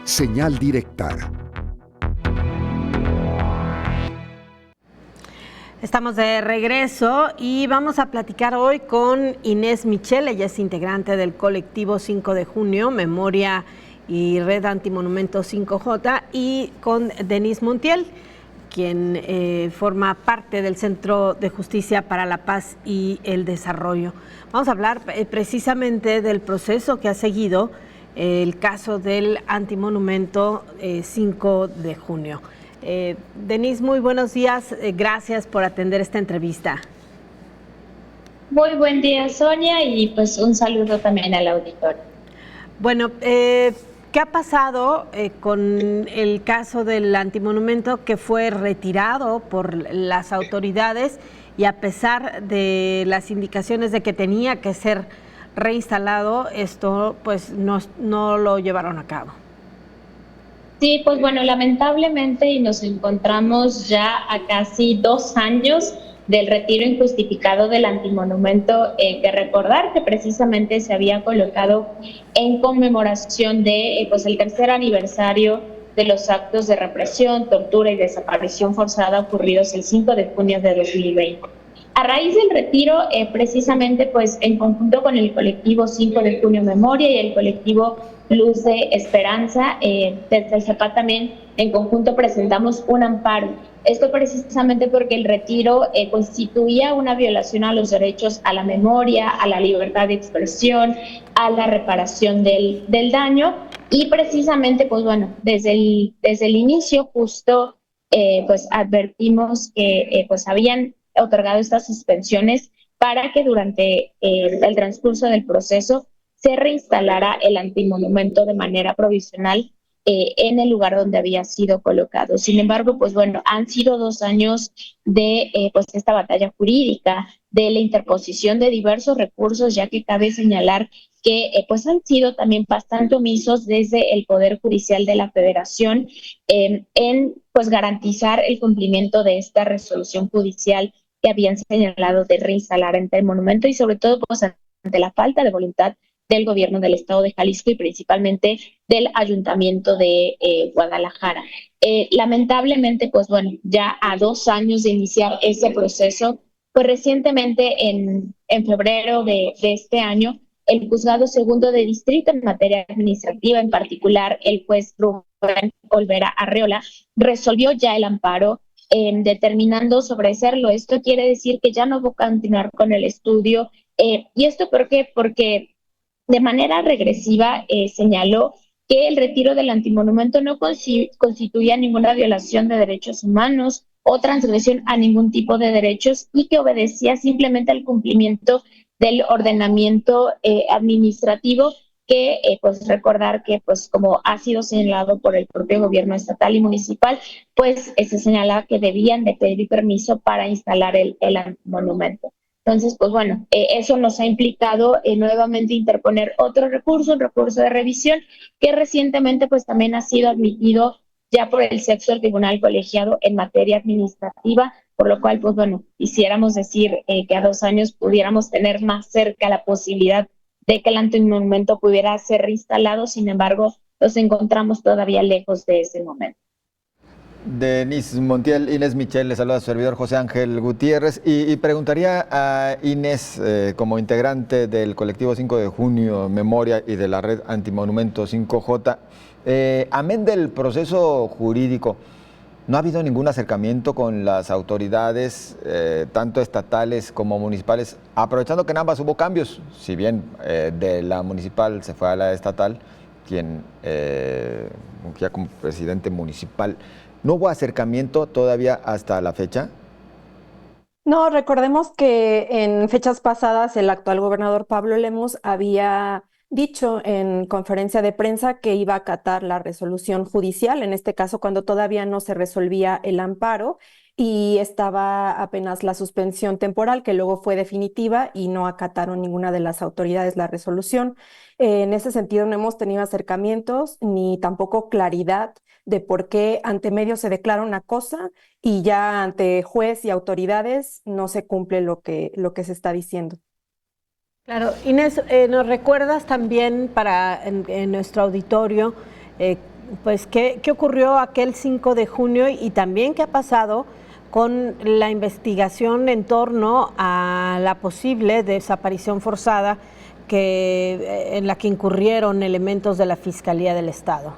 Señal directa. Estamos de regreso y vamos a platicar hoy con Inés Michel. Ella es integrante del colectivo 5 de junio, Memoria y Red Antimonumento 5J, y con Denise Montiel, quien forma parte del Centro de Justicia para la Paz y el Desarrollo. Vamos a hablar precisamente del proceso que ha seguido el caso del antimonumento 5 de junio. Denise, muy buenos días. Gracias por atender esta entrevista. Muy buen día, Sonia, y pues un saludo también al auditorio. Bueno, ¿qué ha pasado con el caso del antimonumento que fue retirado por las autoridades y a pesar de las indicaciones de que tenía que ser reinstalado, esto pues no lo llevaron a cabo? Sí, pues bueno, lamentablemente y nos encontramos ya a casi 2 años del retiro injustificado del antimonumento, que recordar que precisamente se había colocado en conmemoración de pues el 3er aniversario de los actos de represión, tortura y desaparición forzada ocurridos el 5 de junio de 2020. A raíz del retiro, precisamente pues en conjunto con el colectivo 5 de junio Memoria y el colectivo Luz de Esperanza, desde el CEPAD también en conjunto presentamos un amparo. Esto precisamente porque el retiro constituía una violación a los derechos a la memoria, a la libertad de expresión, a la reparación del daño, y precisamente pues bueno, desde el inicio justo pues advertimos que pues habían otorgado estas suspensiones para que durante el transcurso del proceso se reinstalara el antimonumento de manera provisional en el lugar donde había sido colocado. Sin embargo, pues bueno, han sido 2 años de pues esta batalla jurídica, de la interposición de diversos recursos, ya que cabe señalar que pues han sido también bastante omisos desde el Poder Judicial de la Federación en pues garantizar el cumplimiento de esta resolución judicial que habían señalado de reinstalar ante el monumento, y sobre todo pues ante la falta de voluntad del gobierno del estado de Jalisco y principalmente del ayuntamiento de Guadalajara. Lamentablemente, pues bueno, ya a 2 años de iniciar ese proceso, pues recientemente en febrero de este año, el Juzgado Segundo de Distrito en materia administrativa, en particular el juez Rubén Olvera Arreola, resolvió ya el amparo determinando sobreseerlo. Esto quiere decir que ya no va a continuar con el estudio. ¿Y esto por qué? Porque de manera regresiva señaló que el retiro del antimonumento no constituía ninguna violación de derechos humanos o transgresión a ningún tipo de derechos, y que obedecía simplemente al cumplimiento del ordenamiento administrativo, que pues recordar que pues como ha sido señalado por el propio gobierno estatal y municipal, pues se señala que debían de pedir permiso para instalar el antimonumento. Entonces, pues bueno, eso nos ha implicado nuevamente interponer otro recurso, un recurso de revisión, que recientemente pues también ha sido admitido ya por el sexto tribunal colegiado en materia administrativa, por lo cual, pues bueno, quisiéramos decir que a 2 años pudiéramos tener más cerca la posibilidad de que el antimonumento pudiera ser reinstalado. Sin embargo, nos encontramos todavía lejos de ese momento. Denise Montiel, Inés Michel, le saluda a su servidor José Ángel Gutiérrez, y preguntaría a Inés, como integrante del colectivo 5 de junio Memoria y de la red Antimonumento 5J, amén del proceso jurídico, ¿no ha habido ningún acercamiento con las autoridades, tanto estatales como municipales, aprovechando que en ambas hubo cambios, si bien de la municipal se fue a la estatal, quien ya como presidente municipal? ¿No hubo acercamiento todavía hasta la fecha? No, recordemos que en fechas pasadas el actual gobernador Pablo Lemus había dicho en conferencia de prensa que iba a acatar la resolución judicial, en este caso cuando todavía no se resolvía el amparo y estaba apenas la suspensión temporal, que luego fue definitiva, y no acataron ninguna de las autoridades la resolución. En ese sentido no hemos tenido acercamientos ni tampoco claridad de por qué ante medios se declara una cosa y ya ante juez y autoridades no se cumple lo que se está diciendo. Claro, Inés, ¿nos recuerdas también en nuestro auditorio pues qué ocurrió aquel 5 de junio y también qué ha pasado con la investigación en torno a la posible desaparición forzada en la que incurrieron elementos de la Fiscalía del Estado.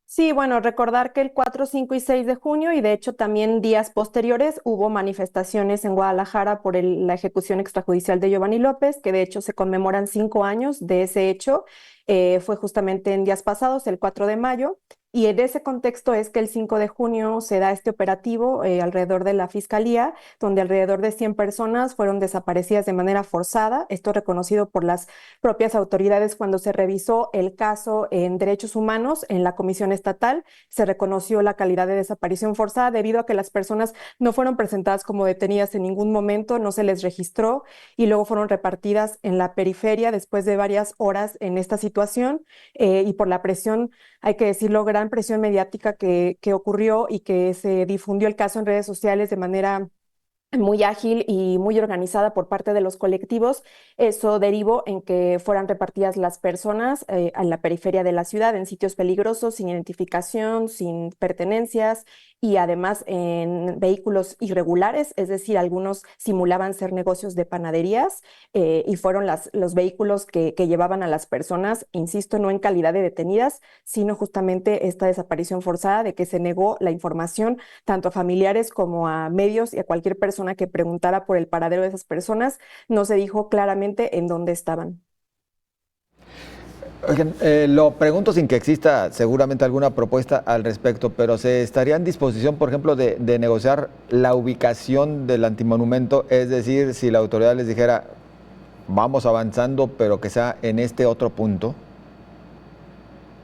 Sí, bueno, recordar que el 4, 5 y 6 de junio y de hecho también días posteriores hubo manifestaciones en Guadalajara por la ejecución extrajudicial de Giovanni López, que de hecho se conmemoran 5 años de ese hecho. Fue justamente en días pasados, el 4 de mayo. Y en ese contexto es que el 5 de junio se da este operativo alrededor de la Fiscalía, donde alrededor de 100 personas fueron desaparecidas de manera forzada. Esto reconocido por las propias autoridades cuando se revisó el caso en derechos humanos en la Comisión Estatal. Se reconoció la calidad de desaparición forzada debido a que las personas no fueron presentadas como detenidas en ningún momento, no se les registró y luego fueron repartidas en la periferia después de varias horas en esta situación y por la presión, hay que decirlo, gran presión mediática que ocurrió y que se difundió el caso en redes sociales de manera muy ágil y muy organizada por parte de los colectivos. Eso derivó en que fueran repartidas las personas en la periferia de la ciudad, en sitios peligrosos, sin identificación, sin pertenencias y además en vehículos irregulares, es decir, algunos simulaban ser negocios de panaderías y fueron los vehículos que llevaban a las personas, insisto, no en calidad de detenidas, sino justamente esta desaparición forzada de que se negó la información tanto a familiares como a medios y a cualquier persona que preguntara por el paradero de esas personas. No se dijo claramente en dónde estaban. Oigan, lo pregunto sin que exista seguramente alguna propuesta al respecto, pero ¿se estaría en disposición, por ejemplo, de negociar la ubicación del antimonumento? Es decir, si la autoridad les dijera, vamos avanzando, pero que sea en este otro punto.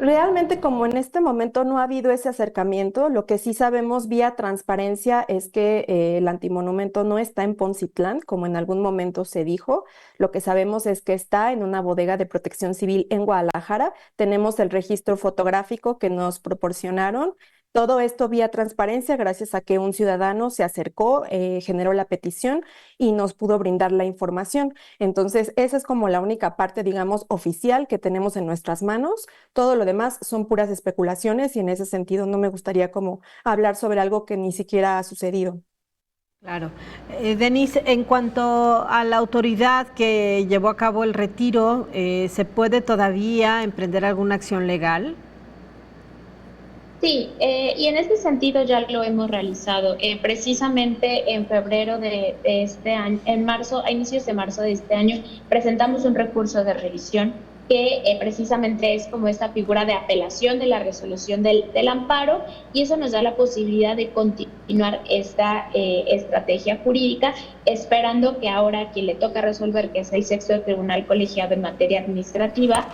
Realmente, como en este momento no ha habido ese acercamiento, lo que sí sabemos vía transparencia es que el antimonumento no está en Poncitlán, como en algún momento se dijo. Lo que sabemos es que está en una bodega de Protección Civil en Guadalajara. Tenemos el registro fotográfico que nos proporcionaron. Todo esto vía transparencia, gracias a que un ciudadano se acercó, generó la petición y nos pudo brindar la información. Entonces, esa es como la única parte, digamos, oficial que tenemos en nuestras manos. Todo lo demás son puras especulaciones y en ese sentido no me gustaría como hablar sobre algo que ni siquiera ha sucedido. Claro. Denise, en cuanto a la autoridad que llevó a cabo el retiro, ¿se puede todavía emprender alguna acción legal? Sí, y en este sentido ya lo hemos realizado. Precisamente en febrero de este año, en marzo, a inicios de marzo de este año, presentamos un recurso de revisión que precisamente es como esta figura de apelación de la resolución del amparo, y eso nos da la posibilidad de continuar esta estrategia jurídica, esperando que ahora a quien le toca resolver, que es el sexto tribunal colegiado en materia administrativa,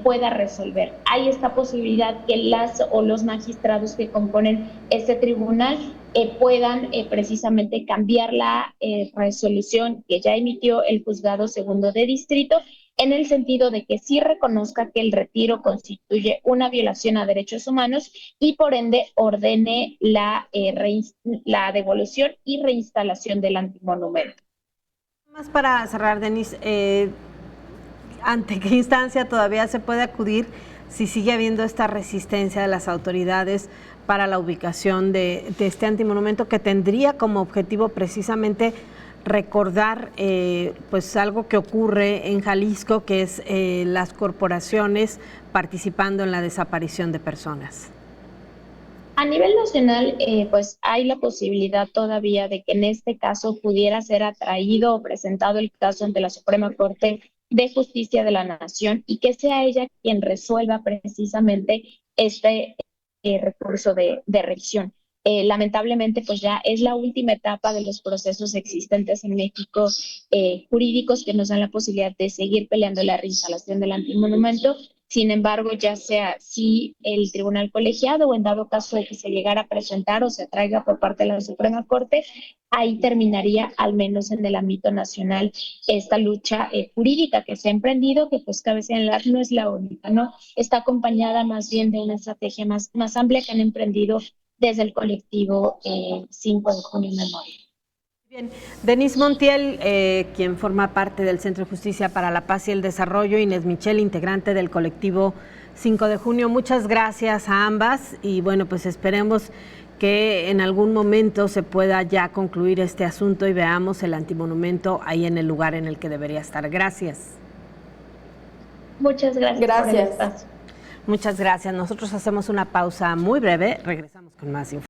pueda resolver. Hay esta posibilidad que las o los magistrados que componen este tribunal puedan precisamente cambiar la resolución que ya emitió el juzgado segundo de distrito, en el sentido de que sí reconozca que el retiro constituye una violación a derechos humanos y por ende ordene la devolución y reinstalación del antimonumento. Más para cerrar, Denise, ¿ante qué instancia todavía se puede acudir si sigue habiendo esta resistencia de las autoridades para la ubicación de este antimonumento que tendría como objetivo precisamente recordar pues algo que ocurre en Jalisco, que es las corporaciones participando en la desaparición de personas? A nivel nacional, pues hay la posibilidad todavía de que en este caso pudiera ser atraído o presentado el caso ante la Suprema Corte de Justicia de la Nación y que sea ella quien resuelva precisamente este recurso de revisión. Lamentablemente, pues ya es la última etapa de los procesos existentes en México jurídicos que nos dan la posibilidad de seguir peleando la reinstalación del antimonumento. Sin embargo, ya sea si el tribunal colegiado o en dado caso de que se llegara a presentar o se traiga por parte de la Suprema Corte, ahí terminaría, al menos en el ámbito nacional, esta lucha jurídica que se ha emprendido, que pues cabe señalar no es la única, ¿no? Está acompañada más bien de una estrategia más amplia que han emprendido desde el colectivo 5 de junio Memoria. Bien, Denise Montiel, quien forma parte del Centro de Justicia para la Paz y el Desarrollo, Inés Michel, integrante del colectivo 5 de junio. Muchas gracias a ambas y bueno, pues esperemos que en algún momento se pueda ya concluir este asunto y veamos el antimonumento ahí en el lugar en el que debería estar. Gracias. Muchas gracias. Gracias. Por el espacio. Muchas gracias. Nosotros hacemos una pausa muy breve. Regresamos con más información.